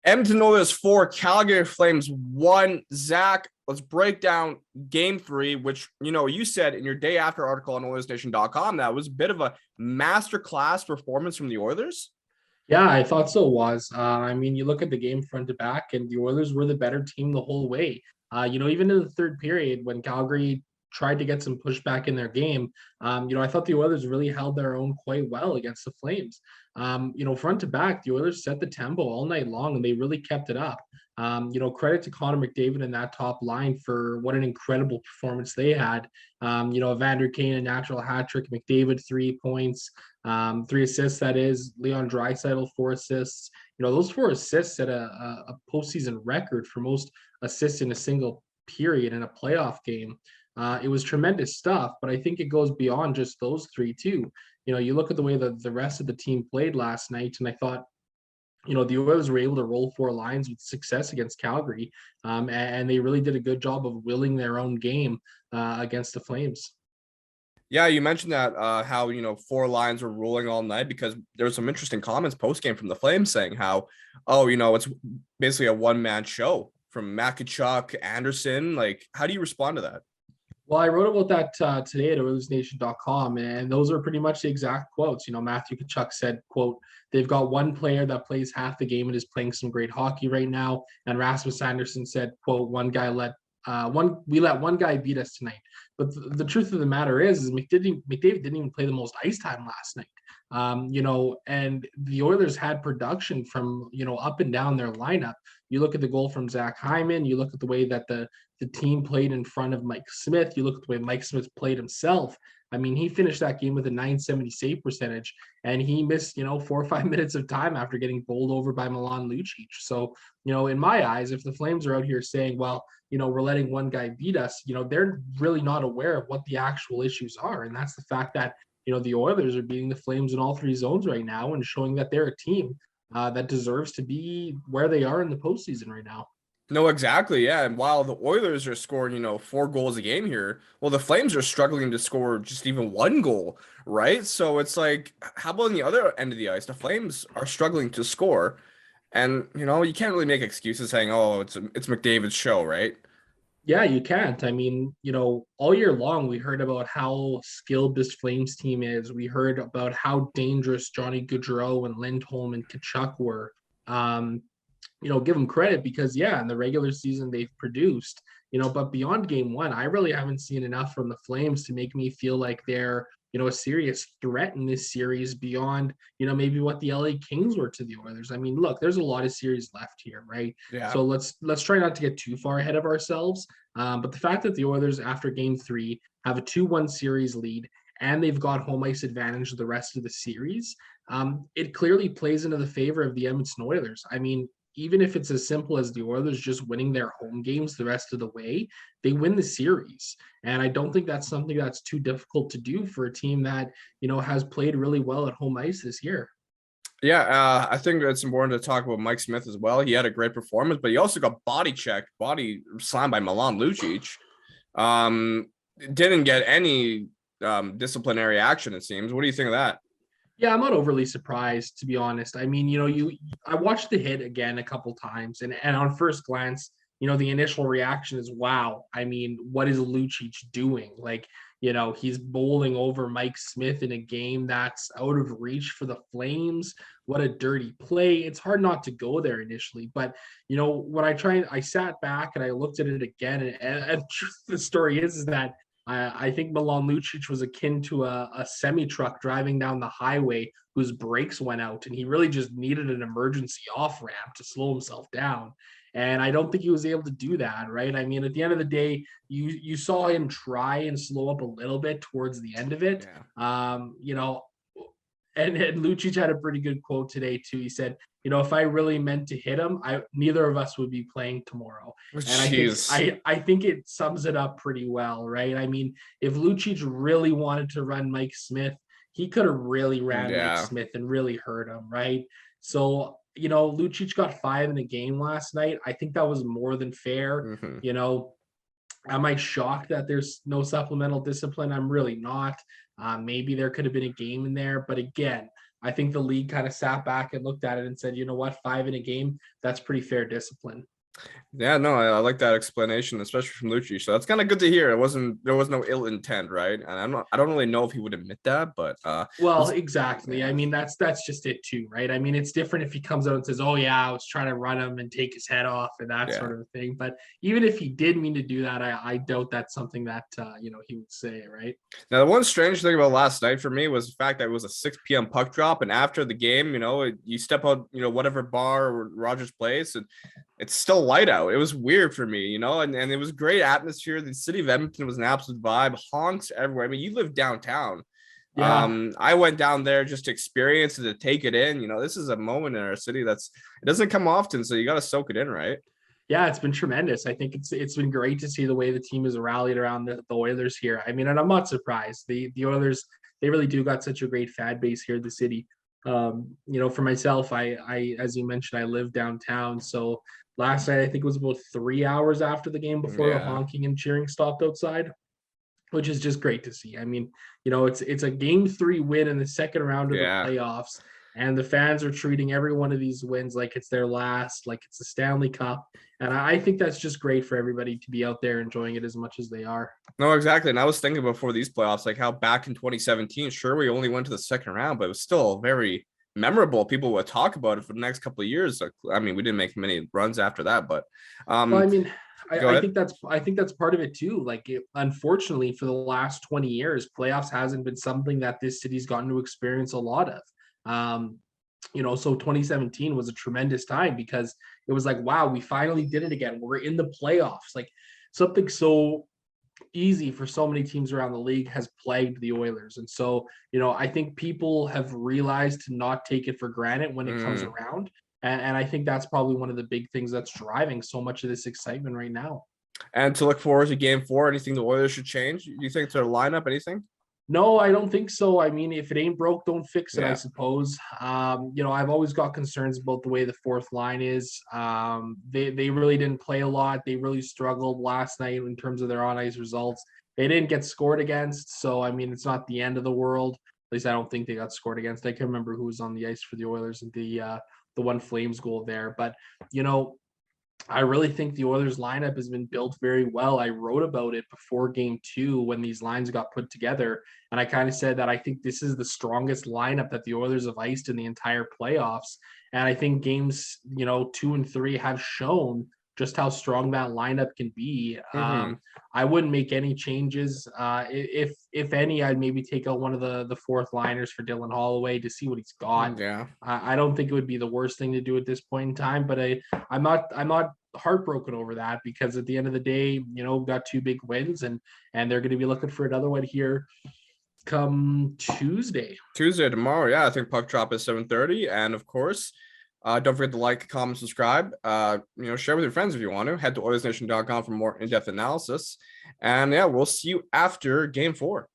Edmonton Oilers 4, Calgary Flames 1. Zach, let's break down game 3, which, you said in your day after article on OilersNation.com that was a bit of a masterclass performance from the Oilers. Yeah, I thought so was. You look at the game front to back, and the Oilers were the better team the whole way. Even in the third period when Calgary tried to get some pushback in their game, I thought the Oilers really held their own quite well against the Flames. Front to back, the Oilers set the tempo all night long, and they really kept it up. Credit to Connor McDavid and that top line for what an incredible performance they had. Evander Kane, a natural hat trick, McDavid, 3 points. 3 assists, that is. Leon Draisaitl, 4 assists. Those 4 assists set a postseason record for most assists in a single period in a playoff game. It was tremendous stuff, but I think it goes beyond just those three too. You look at the way that the rest of the team played last night, and I thought, the Oilers were able to roll 4 lines with success against Calgary, and they really did a good job of willing their own game against the Flames. Yeah, you mentioned that how 4 lines were rolling all night, because there was some interesting comments post game from the Flames saying how, it's basically a one-man show from Makachuk, Anderson. Like, how do you respond to that? Well, I wrote about that today at OilersNation.com, and those are pretty much the exact quotes. Matthew Tkachuk said, quote, "They've got one player that plays half the game and is playing some great hockey right now." And Rasmus Anderson said, quote, we let one guy beat us tonight. But the truth of the matter is McDavid didn't even play the most ice time last night. And the Oilers had production from, up and down their lineup. You look at the goal from Zach Hyman, you look at the way that the team played in front of Mike Smith, you look at the way Mike Smith played himself. I mean, he finished that game with a .970 save percentage, and he missed, 4 or 5 minutes of time after getting bowled over by Milan Lucic. So, in my eyes, if the Flames are out here saying, well, we're letting one guy beat us, they're really not aware of what the actual issues are. And that's the fact that, the Oilers are beating the Flames in all 3 zones right now and showing that they're a team that deserves to be where they are in the postseason right now. No, exactly. Yeah. And while the Oilers are scoring, 4 goals a game here, well, the Flames are struggling to score just even 1 goal, right? So it's like, how about on the other end of the ice? The Flames are struggling to score. And, you can't really make excuses saying, oh, it's McDavid's show, right? Yeah, you can't. I mean, all year long, we heard about how skilled this Flames team is. We heard about how dangerous Johnny Gaudreau and Lindholm and Kachuk were. Give them credit because, yeah, in the regular season, they've produced, but beyond game one, I really haven't seen enough from the Flames to make me feel like they're, a serious threat in this series beyond, maybe what the LA Kings were to the Oilers. I mean, look, there's a lot of series left here, right? Yeah. So let's try not to get too far ahead of ourselves. But the fact that the Oilers, after game 3, have a 2-1 series lead and they've got home ice advantage the rest of the series, it clearly plays into the favor of the Edmonton Oilers. I mean, even if it's as simple as the Oilers just winning their home games the rest of the way, they win the series. And I don't think that's something that's too difficult to do for a team that, has played really well at home ice this year. Yeah, I think it's important to talk about Mike Smith as well. He had a great performance, but he also got body slammed by Milan Lucic. Didn't get any disciplinary action, it seems. What do you think of that? Yeah, I'm not overly surprised, to be honest. I mean, I watched the hit again a couple times, and on first glance, the initial reaction is, wow. I mean, what is Lucic doing? Like, he's bowling over Mike Smith in a game that's out of reach for the Flames. What a dirty play. It's hard not to go there initially, but when I sat back and I looked at it again, and the story is that I think Milan Lucic was akin to a semi-truck driving down the highway whose brakes went out, and he really just needed an emergency off-ramp to slow himself down. And I don't think he was able to do that, right? I mean, at the end of the day, you saw him try and slow up a little bit towards the end of it. Yeah. And Lucic had a pretty good quote today too. He said, if I really meant to hit him, neither of us would be playing tomorrow. And I think it sums it up pretty well, right? I mean, if Lucic really wanted to run Mike Smith, he could have really ran Mike Smith and really hurt him, right? So, Lucic got 5 in the game last night. I think that was more than fair. Mm-hmm. Am I shocked that there's no supplemental discipline? I'm really not. Maybe there could have been a game in there, but again, I think the league kind of sat back and looked at it and said, you know what, 5 in a game, that's pretty fair discipline. Yeah, no, I like that explanation, especially from Lucci. So that's kind of good to hear. There was no ill intent, right? And I don't really know if he would admit that, but Well, exactly. I yeah, mean, that's just it too, right? I mean, it's different if he comes out and says, "Oh yeah, I was trying to run him and take his head off" and that yeah. sort of thing. But even if he did mean to do that, I doubt that's something that he would say, right? Now, the one strange thing about last night for me was the fact that it was a 6 p.m. puck drop, and after the game, you step out, whatever bar or Rogers Place, and it's still light out. It was weird for me, and it was great atmosphere. The city of Edmonton was an absolute vibe, honks everywhere. I mean, you live downtown. Yeah, I went down there just to experience it, to take it in. This is a moment in our city it doesn't come often, so you got to soak it in, right? yeah, it's been tremendous. I think it's been great to see the way the team has rallied around the Oilers here. I mean, and I'm not surprised. The Oilers, they really do got such a great fan base here in the city. For myself, I as you mentioned, I live downtown. So last night I think it was about 3 hours after the game before the Yeah. honking and cheering stopped outside, which is just great to see. I mean, it's a game 3 win in the second round of the Yeah. playoffs, and the fans are treating every one of these wins like it's their last, like it's the Stanley Cup. And I think that's just great for everybody to be out there enjoying it as much as they are. No, exactly. And I was thinking before these playoffs, like how back in 2017, sure, we only went to the second round, but it was still very memorable. People would talk about it for the next couple of years. Like, I mean, we didn't make many runs after that, but Well, I um, mean, go I ahead. think that's part of it too. Like, unfortunately, for the last 20 years, playoffs hasn't been something that this city's gotten to experience a lot of. Um, so 2017 was a tremendous time because it was like, wow, we finally did it again. We're in the playoffs. Like, something so easy for so many teams around the league has plagued the Oilers. And so, I think people have realized to not take it for granted when it comes Mm. around. And I think that's probably one of the big things that's driving so much of this excitement right now. And to look forward to game 4, anything the Oilers should change? You think to their lineup, anything? No, I don't think so. I mean, if it ain't broke, don't fix it, I Yeah. suppose. I've always got concerns about the way the fourth line is. They really didn't play a lot. They really struggled last night in terms of their on ice results. They didn't get scored against, so I mean, it's not the end of the world. At least I don't think they got scored against. I can't remember who was on the ice for the Oilers and the one Flames goal there, but you know, I really think the Oilers lineup has been built very well. I wrote about it before game 2 when these lines got put together. And I kind of said that I think this is the strongest lineup that the Oilers have iced in the entire playoffs. And I think games, 2 and 3 have shown just how strong that lineup can be. Mm-hmm. I wouldn't make any changes. If any, I'd maybe take out one of the fourth liners for Dylan Holloway to see what he's got. Yeah. I don't think it would be the worst thing to do at this point in time, but I'm not heartbroken over that because at the end of the day, we've got 2 big wins and they're going to be looking for another one here come Tuesday. Tuesday tomorrow. Yeah, I think puck drop is 7:30. And of course, don't forget to like, comment, subscribe. Share with your friends if you want to. Head to OilersNation.com for more in-depth analysis. And yeah, we'll see you after game 4.